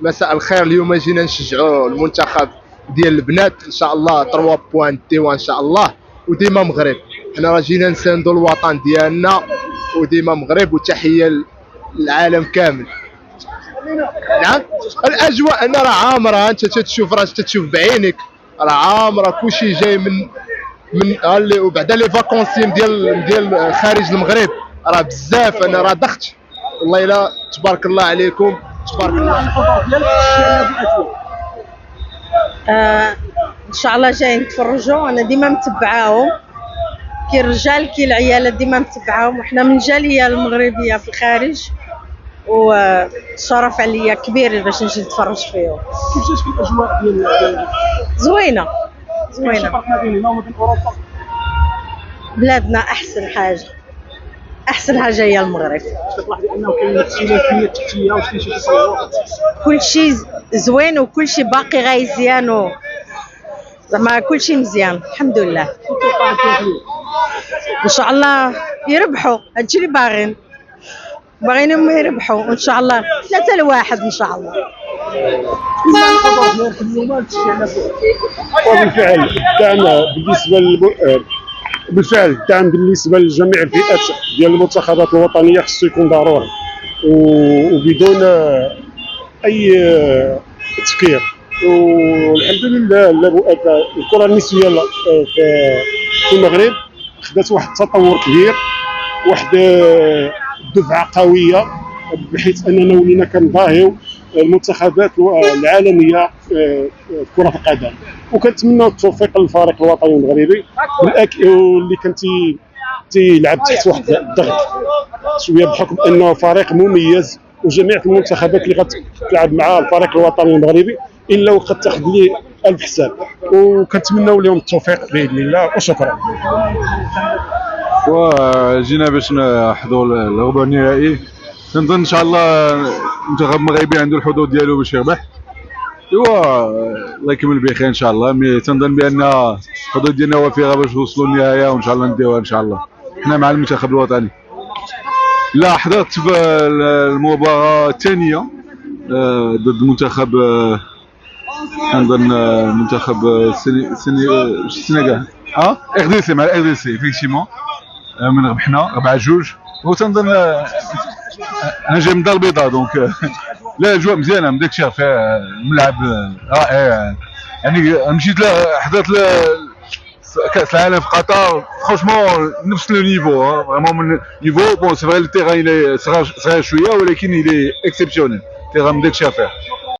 مساء الخير. اليوم جينا نشجعوا المنتخب ديال البنات ان شاء الله 3 بوان ديوا ان شاء الله، وديما مغرب. حنا راه جينا نساندوا الوطن ديالنا وديما مغرب، وتحيه للعالم كامل. نعم، الاجواء هنا راه عامره، انت تشوف، راه تشوف بعينك، راه عامره كلشي جاي من وبعدا لي فاكونسيين ديال خارج المغرب راه بزاف. انا راه ضغط والله الا تبارك الله عليكم، تبارك الله. ان شاء الله جايين نتفرجوا. انا ديما متبعاهم، كي الرجال كي العيالات ديما متبعاهم، وحنا من جاليه المغربيه في الخارج، والشرف عليا كبير باش نجي نتفرج فيهم. كيف جاتك الاجواء ديال زوينه فرق ما بين هنا وما بين اوروبا؟ بلادنا احسن حاجه هي المغرب. كتلاحظي انه كاين اختلافيه تحتيه وكاين شي تصاور؟ كلشي زوين وكلشي باقي غيزيان، زعما كلشي مزيان الحمد لله. ان شاء الله يربحوا، هادشي اللي باغيين يربحوا ان شاء الله 3-1 ان شاء الله. وبالفعل الدعم بالنسبه لجميع الفئات ديال المنتخبات الوطنيه خصو يكون ضروري وبدون اي تفكير. والحمد لله الكره النسويه في المغرب خدات واحد التطور كبير، واحد الدفعه قويه، بحيث اننا ولينا كنضاهيو المنتخبات العالميه في كره القدم. وكنتمنى التوفيق للفريق الوطني المغربي واللي كان تيلعب تحت واحد الضغط شويه، بحكم انه فريق مميز، وجميع المنتخبات اللي غتلعب مع الفريق الوطني المغربي الا وقد تاخذ لي الف حساب، وكنتمناو لهم التوفيق باذن الله. وشكرا. وجينا باش نحضروا الربع النهائي. تنظن ان شاء الله المنتخب المغربي عنده الحظوظ ديالو باش يربح. الله يكمل بخير ان شاء الله. مي تنظن بان الحظوظ ديالنا وفيره باش نوصلوا للنهايه، وان شاء الله نديوها ان شاء الله. حنا مع المنتخب الوطني. لا، حضرت في المباراه الثانيه ضد المنتخب، تنظن المنتخب السنغال، ار دي سي، مع ار دي سي ايفيكتيمون من ربحنا 4-2. وتنظن انا جاي من الدار البيضاء، دونك لا الاجواء مزيانه، من داك الشيء فيها الملعب رائع. يعني مشيت حضرت كاس العالم في قطر، فرانشمون نفس لو نيفو، فريمون من نيفو. بون سي فري التيران صغير شويه، ولكن il est exceptionnel. التيران من داك الشيء فيه.